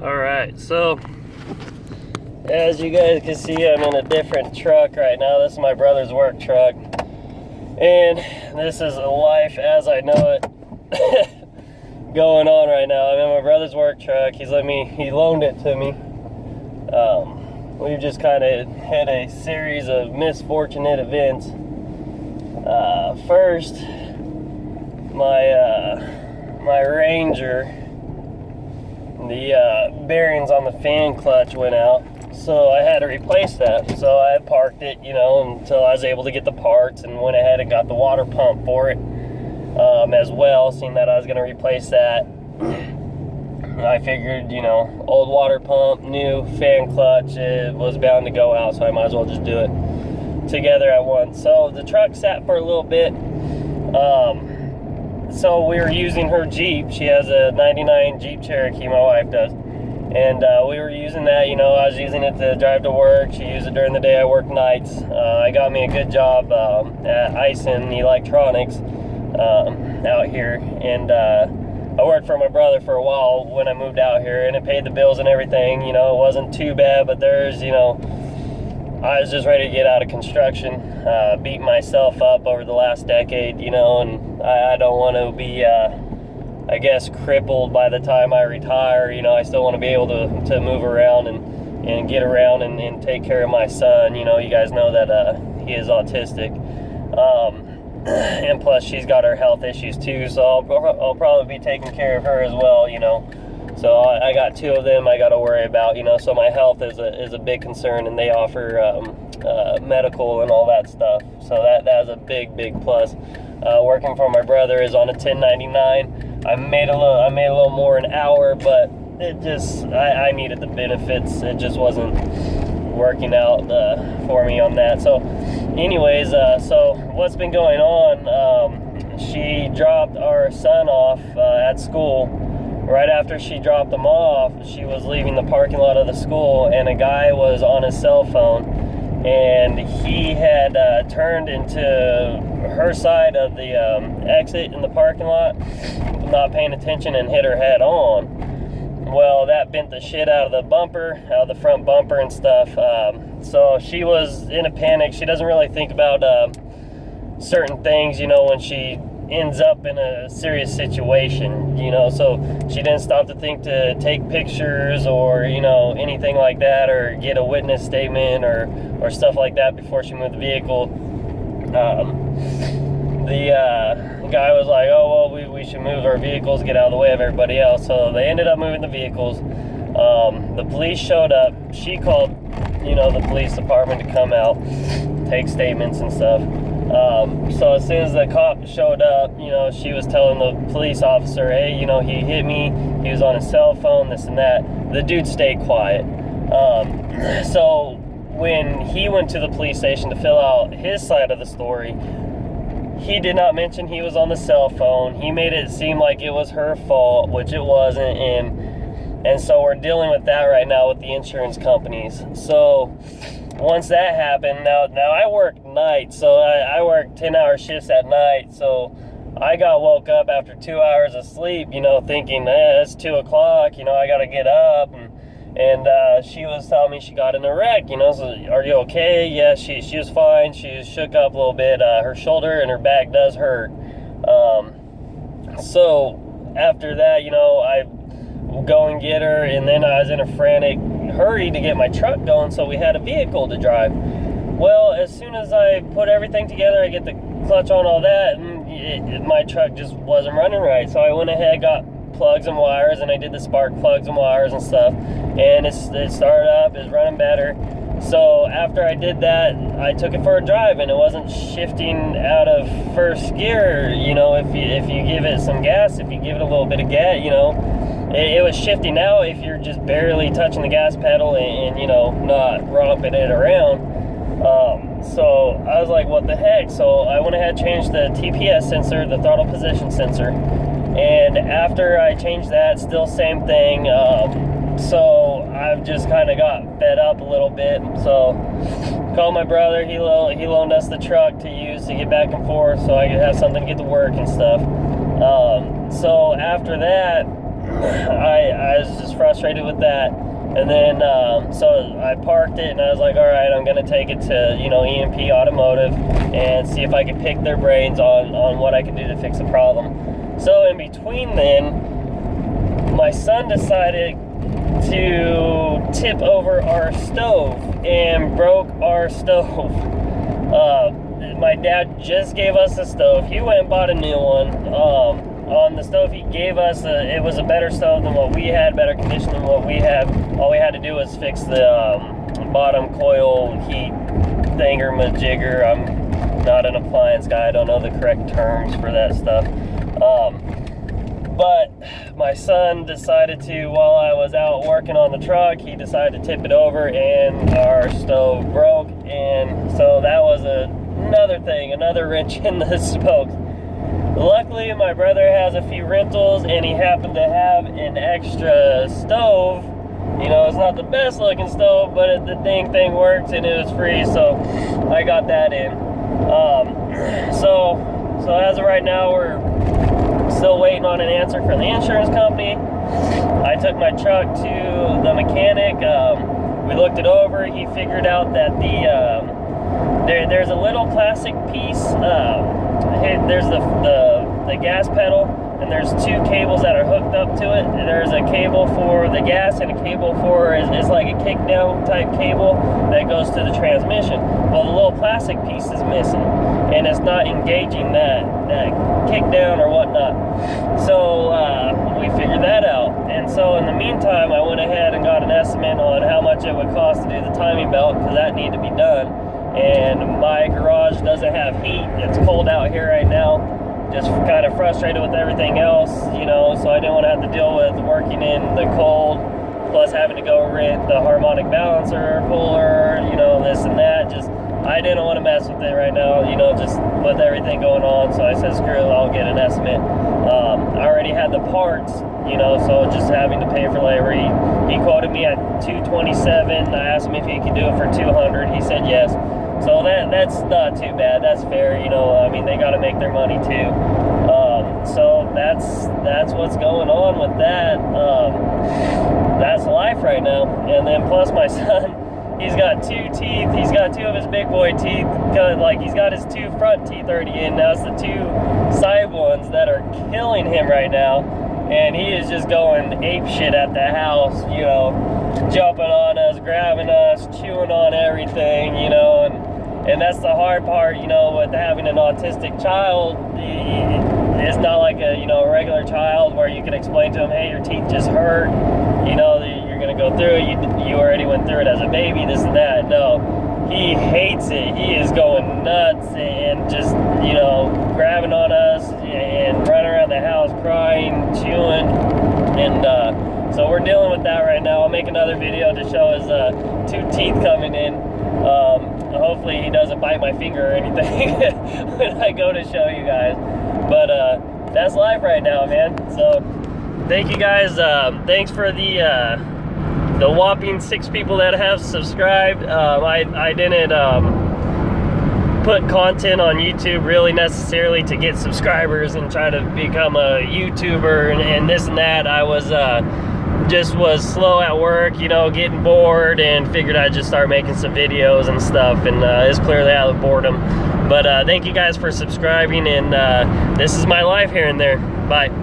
Alright, so as you guys can see, I'm in a different truck right now. This is my brother's work truck, and this is life as I know it going on right now. I'm in my brother's work truck. He loaned it to me. We've just kind of had a series of misfortunate events. First, my Ranger, the bearings on the fan clutch went out, so I had to replace that. So I parked it, until I was able to get the parts, and went ahead and got the water pump for it as well, seeing that I was going to replace that. I figured, old water pump, new fan clutch, it was bound to go out, so I might as well just do it together at once. So the truck sat for a little bit. So we were using her Jeep. She has a 99 Jeep Cherokee, my wife does. And we were using that, I was using it to drive to work. She used it during the day. I work nights. I got me a good job at Ison Electronics out here. And I worked for my brother for a while when I moved out here, and it paid the bills and everything. It wasn't too bad, but I was just ready to get out of construction, beat myself up over the last decade, and I don't want to be, crippled by the time I retire. I still want to be able to move around and get around and take care of my son. You guys know that he is autistic. And plus she's got her health issues too, so I'll probably be taking care of her as well, So I got two of them I got to worry about, so my health is a big concern, and they offer medical and all that stuff. So that's a big plus. Working for my brother is on a 1099. I made a little more an hour, but I needed the benefits. It just wasn't working out for me on that. So anyways, so what's been going on, she dropped our son off at school. Right after she dropped him off, she was leaving the parking lot of the school, and a guy was on his cell phone, and he had turned into her side of the exit in the parking lot, not paying attention, and hit her head on. Well, that bent the shit out of the bumper, out of the front bumper and stuff. So she was in a panic. She doesn't really think about certain things, when she ends up in a serious situation, so she didn't stop to think to take pictures or, anything like that, or get a witness statement or stuff like that before she moved the vehicle. The guy was like, oh, well, we should move our vehicles, get out of the way of everybody else. So they ended up moving the vehicles. The police showed up. She called, the police department to come out, take statements and stuff. So as soon as the cop showed up, she was telling the police officer, hey, he hit me, he was on his cell phone, this and that. The dude stayed quiet. So when he went to the police station to fill out his side of the story, he did not mention he was on the cell phone. He made it seem like it was her fault, which it wasn't, and so we're dealing with that right now with the insurance companies. So once that happened, now I work nights, so I work 10-hour shifts at night, so I got woke up after 2 hours of sleep, thinking, it's 2 o'clock, I gotta get up, and she was telling me she got in a wreck, so are you okay? Yeah, she was fine. She was shook up a little bit. Her shoulder and her back does hurt. So after that, I go and get her, and then I was in a frantic hurry to get my truck going, so we had a vehicle to drive. Well, as soon as I put everything together, I get the clutch on, all that, and my truck just wasn't running right. So I went ahead, got plugs and wires, and I did the spark plugs and wires and stuff, and it started up, it's running better. So after I did that, I took it for a drive, and it wasn't shifting out of first gear. If you give it some gas, if you give it a little bit of gas, it was shifting out if you're just barely touching the gas pedal and not romping it around. So I was like, what the heck? So I went ahead and changed the TPS sensor, the throttle position sensor. And after I changed that, still same thing. So I've just kind of got fed up a little bit. So called my brother. He loaned us the truck to use to get back and forth, so I could have something to get to work and stuff. So after that, I was just was frustrated with that. And then, so I parked it and I was like, all right, I'm gonna take it to, you know, EMP Automotive and see if I can pick their brains on what I can do to fix the problem. So in between then, my son decided to tip over our stove and broke our stove. My dad just gave us a stove. He went and bought a new one. On the stove he gave us, it was a better stove than what we had, better condition than what we had. All we had to do was fix the bottom coil heat thingamajigger. I'm not an appliance guy. I don't know the correct terms for that stuff. But my son decided to, while I was out working on the truck, he decided to tip it over and our stove broke. And so that was another thing, another wrench in the spokes. Luckily, my brother has a few rentals and he happened to have an extra stove. You know, it's not the best looking stove, but the dang thing works and it was free, so I got that in. So as of right now, we're still waiting on an answer from the insurance company. I took my truck to the mechanic. We looked it over. He figured out that there's a little plastic piece. There's the gas pedal, and there's two cables that are hooked up to it. There's a cable for the gas and a cable for is like a kick down type cable that goes to the transmission. Well, the little plastic piece is missing, and it's not engaging that kick down or whatnot. So we figured that out, and so in the meantime, I went ahead and got an estimate on how much it would cost to do the timing belt, because that needed to be done. And my garage doesn't have heat. It's cold out here right now. Just kind of frustrated with everything else, you know, so I didn't want to have to deal with working in the cold, plus having to go rent the harmonic balancer, puller, you know, this and that. Just, I didn't want to mess with it right now, you know, just with everything going on. So I said, screw it, I'll get an estimate. I already had the parts, you know, so just having to pay for labor. He quoted me at $227. I asked him if he could do it for $200. He said yes. So that's not too bad. That's fair, you know. I mean, they got to make their money too. So that's what's going on with that. That's life right now. And then plus my son, he's got two teeth. He's got two of his big boy teeth. Like, he's got his two front teeth already in. Now it's the two side ones that are killing him right now. And he is just going ape shit at the house, you know, jumping on us, grabbing us, chewing on everything, you know, and that's the hard part, you know, with having an autistic child. It's not like a, you know, a regular child where you can explain to him, hey, your teeth just hurt, you know, you're gonna go through it, you already went through it as a baby, this and that. No, he hates it. He is going nuts and just, you know, grabbing on us and running around the house crying, chewing, and so we're dealing with that right now. I'll make another video to show his two teeth coming in. Hopefully he doesn't bite my finger or anything when I go to show you guys. But that's life right now, man. So thank you guys. Thanks for the whopping 6 people that have subscribed. I didn't put content on YouTube really necessarily to get subscribers and try to become a YouTuber and this and that. I was just was slow at work, you know, getting bored, and figured I'd just start making some videos and stuff, and it's clearly out of boredom. But thank you guys for subscribing, and this is my life here and there. Bye.